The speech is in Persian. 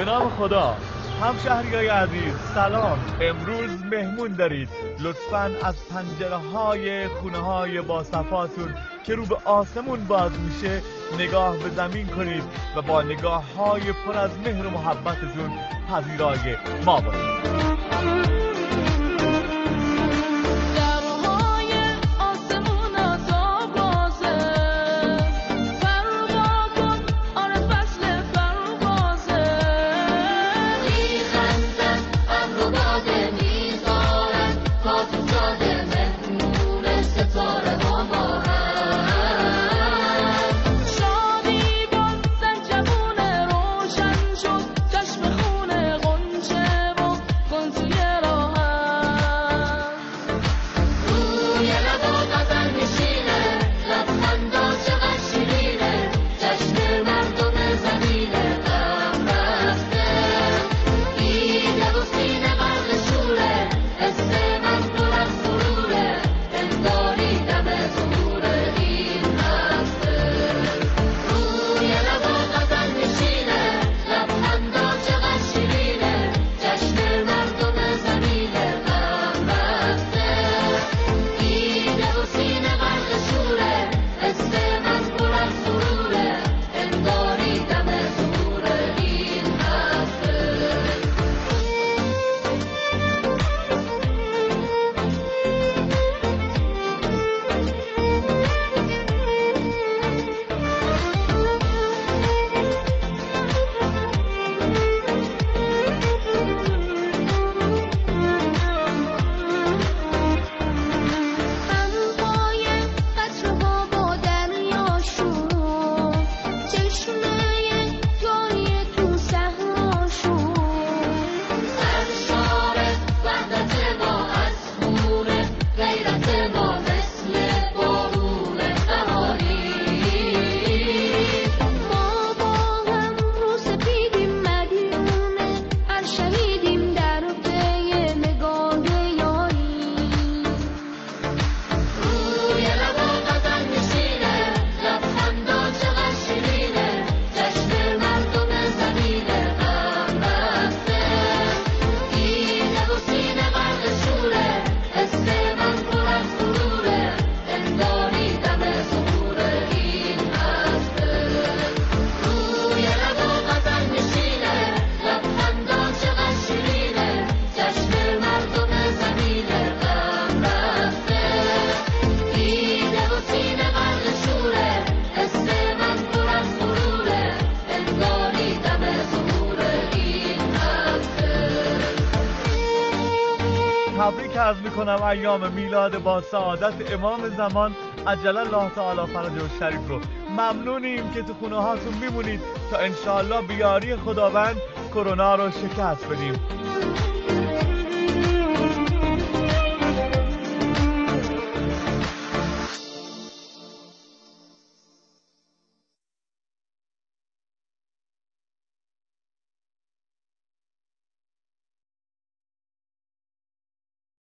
به نام خدا. همشهریای عزیز سلام. امروز مهمون دارید. لطفاً از پنجره‌های خونه‌های باصفاتون که رو به آسمون باز میشه نگاه به زمین کنید و با نگاه‌های پر از مهر و محبتتون پذیرای ما باشید. تبریک عرض میکنم ایام میلاد با سعادت امام زمان عجل الله تعالی فرجه الشریف رو. ممنونیم که تو خونه هاتون میمونید تا انشاءالله بیاری خداوند کرونا رو شکست بدیم.